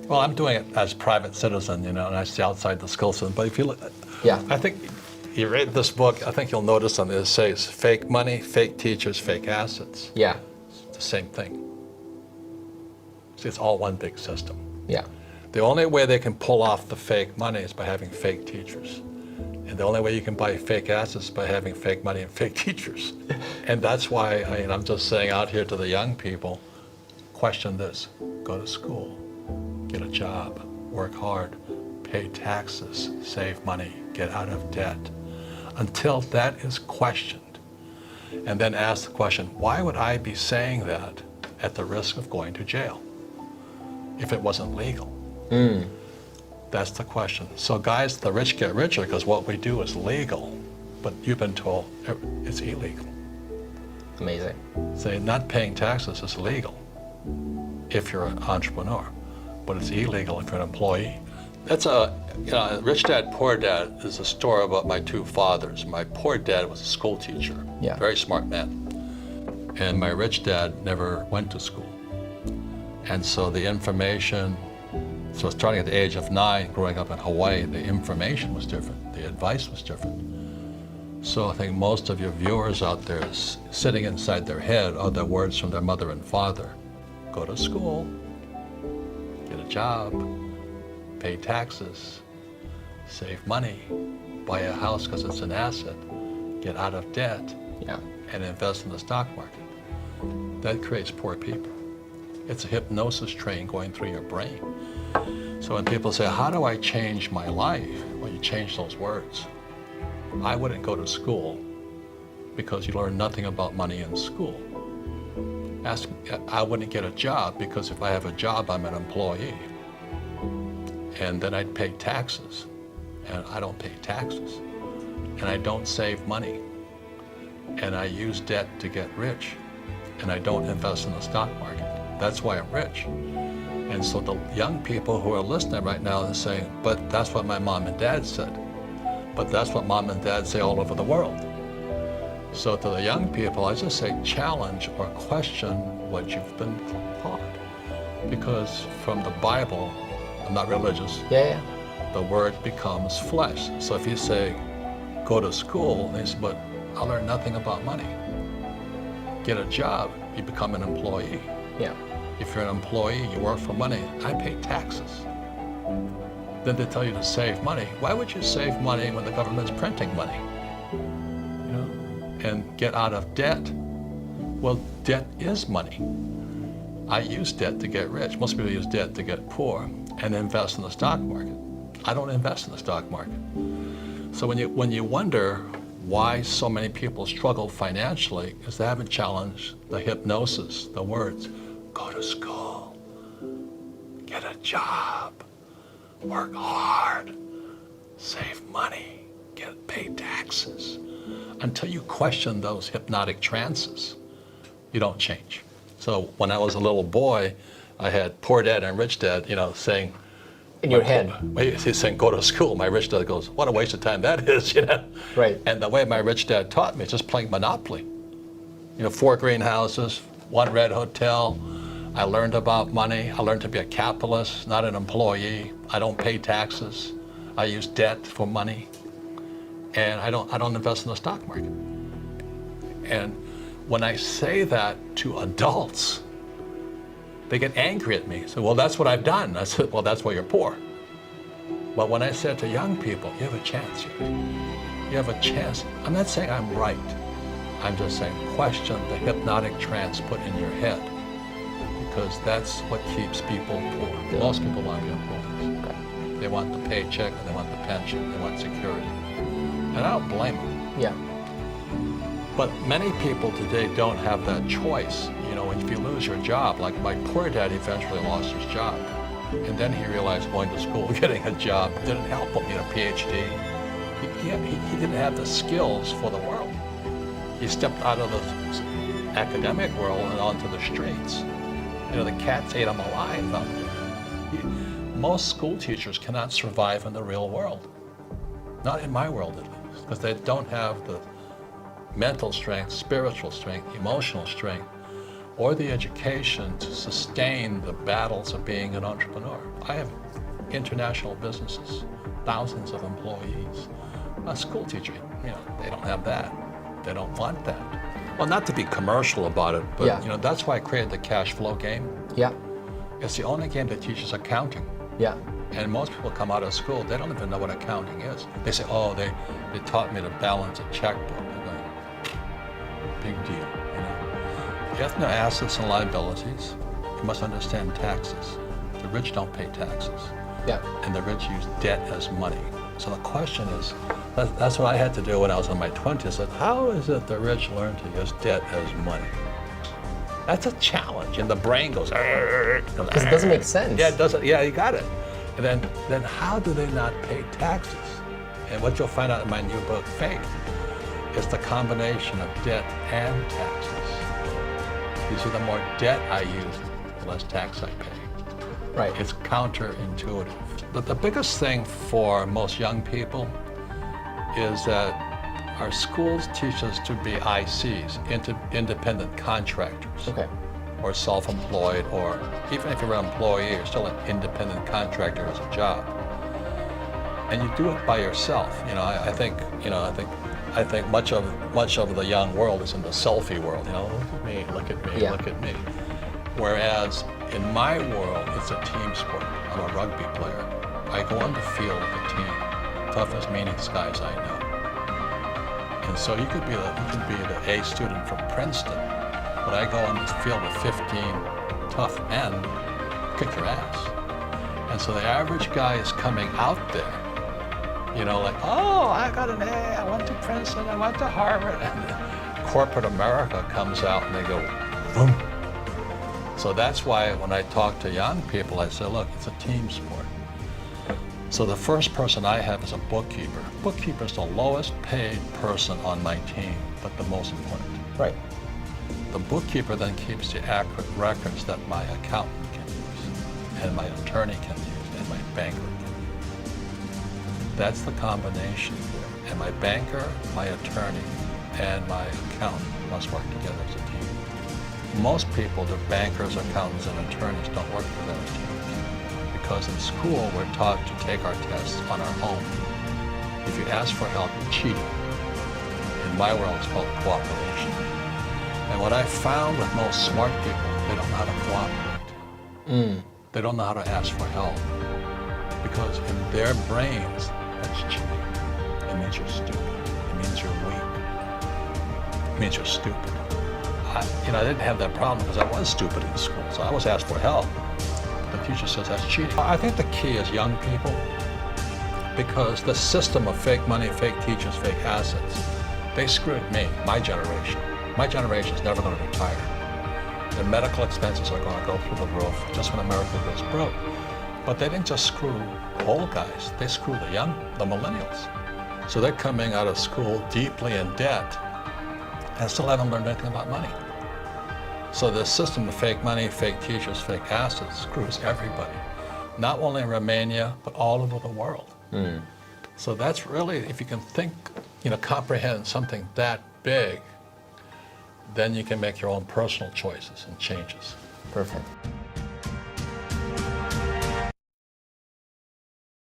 Well, I'm doing it as private citizen, and I stay outside the school system. But if you look, I think you read this book, I think you'll notice on it says fake money, fake teachers, fake assets. Yeah. It's the same thing. See, it's all one big system. Yeah. The only way they can pull off the fake money is by having fake teachers. And the only way you can buy fake assets is by having fake money and fake teachers. And that's why I'm just saying out here to the young people, question this. Go to school, get a job, work hard, pay taxes, save money, get out of debt. Until that is questioned. And then ask the question, why would I be saying that at the risk of going to jail if it wasn't legal? That's the question. So guys, the rich get richer because what we do is legal, but you've been told it's illegal. Amazing. Say not paying taxes is legal if you're an entrepreneur, but it's illegal if you're an employee. That's Rich Dad, Poor Dad is a story about my two fathers. My poor dad was a school teacher, very smart man. And my rich dad never went to school. And so the information, so starting at the age of 9, growing up in Hawaii, the information was different, the advice was different. So I think most of your viewers out there is sitting inside their head are the words from their mother and father. Go to school, get a job, pay taxes, save money, buy a house because it's an asset, get out of debt, and invest in the stock market. That creates poor people. It's a hypnosis train going through your brain. So when people say, how do I change my life? Well, you change those words. I wouldn't go to school because you learn nothing about money in school. I wouldn't get a job because if I have a job, I'm an employee. And then I'd pay taxes, and I don't pay taxes. And I don't save money. And I use debt to get rich. And I don't invest in the stock market. That's why I'm rich. And so the young people who are listening right now are saying, but that's what my mom and dad said. But that's what mom and dad say all over the world. So to the young people, I just say challenge or question what you've been taught. Because from the Bible, I'm not religious, the word becomes flesh. So if you say, go to school, they say, but I learned nothing about money. Get a job, you become an employee. If you're an employee, you work for money, I pay taxes. Then they tell you to save money. Why would you save money when the government's printing money? And get out of debt. Well, debt is money. I use debt to get rich. Most people use debt to get poor and invest in the stock market. I don't invest in the stock market. So when you wonder why so many people struggle financially, is they haven't challenged the hypnosis, the words, go to school, get a job, work hard, save money, pay taxes. Until you question those hypnotic trances, you don't change. So when I was a little boy, I had poor dad and rich dad, saying, in your head. He's saying, go to school. My rich dad goes, what a waste of time that is, Right. And the way my rich dad taught me is just playing Monopoly. 4 greenhouses, 1 red hotel. I learned about money. I learned to be a capitalist, not an employee. I don't pay taxes. I use debt for money. And I don't invest in the stock market. And when I say that to adults, they get angry at me. So, well, that's what I've done. I said, well, that's why you're poor. But when I said to young people, you have a chance here. You have a chance. I'm not saying I'm right. I'm just saying question the hypnotic trance put in your head, because that's what keeps people poor. Most people want to be poor. They want the paycheck, and they want the pension, they want security. And I don't blame them. But many people today don't have that choice. If you lose your job, like my poor dad eventually lost his job. And then he realized going to school, getting a job didn't help him get a PhD. He didn't have the skills for the world. He stepped out of the academic world and onto the streets. The cats ate him alive out there. Most school teachers cannot survive in the real world. Not in my world, at least, because they don't have the mental strength, spiritual strength, emotional strength, or the education to sustain the battles of being an entrepreneur. I have international businesses, thousands of employees. A school teacher, they don't have that. They don't want that. Well, not to be commercial about it, but Yeah. That's why I created the cash flow game. Yeah. It's the only game that teaches accounting. Yeah. And most people come out of school, they don't even know what accounting is. They say, oh, they taught me to balance a checkbook. I'm going, big deal, You have to know assets and liabilities. You must understand taxes. The rich don't pay taxes. Yeah. And the rich use debt as money. So the question is, that's what I had to do when I was in my 20s. How is it the rich learn to use debt as money? That's a challenge, and the brain goes, Because it doesn't make sense. Yeah, it doesn't. Yeah, you got it. And then how do they not pay taxes? And what you'll find out in my new book, Faith, is the combination of debt and taxes. You see, the more debt I use, the less tax I pay. Right. It's counterintuitive. But the biggest thing for most young people is that our schools teach us to be ICs, independent contractors. Okay. Or self-employed, or even if you're an employee, you're still an independent contractor as a job. And you do it by yourself. I think much of the young world is in the selfie world. Look at me, look at me, Yeah. look at me. Whereas in my world, it's a team sport. I'm a rugby player. I go on the field with a team, toughest, meanest guys I know. And so you could be the A student from Princeton, but I go on the field with 15 tough men, kick your ass. And so the average guy is coming out there, like, oh, I got an A, I went to Princeton, I went to Harvard. And then corporate America comes out and they go, boom. So that's why when I talk to young people, I say, look, it's a team sport. So the first person I have is a bookkeeper. Bookkeeper is the lowest paid person on my team, but the most important. Right. The bookkeeper then keeps the accurate records that my accountant can use, and my attorney can use, and my banker can use. That's the combination there. And my banker, my attorney, and my accountant must work together as a team. Most people, the bankers, accountants, and attorneys don't work together as teams. Because in school, we're taught to take our tests on our own. If you ask for help, you're cheating. In my world, it's called cooperation. And what I found with most smart people, they don't know how to cooperate. They don't know how to ask for help. Because in their brains, that's cheating. It means you're stupid. It means you're weak. It means you're stupid. I didn't have that problem because I was stupid in school, so I was asked for help. The teacher says that's cheating. I think the key is young people, because the system of fake money, fake teachers, fake assets, they screwed me, my generation. My generation is never going to retire. Their medical expenses are going to go through the roof just when America goes broke. But they didn't just screw old guys, they screwed the millennials. So they're coming out of school deeply in debt and still haven't learned anything about money. So the system of fake money, fake teachers, fake assets screws everybody. Not only in Romania, but all over the world. So that's really, if you can think, comprehend something that big, then you can make your own personal choices and changes. Perfect.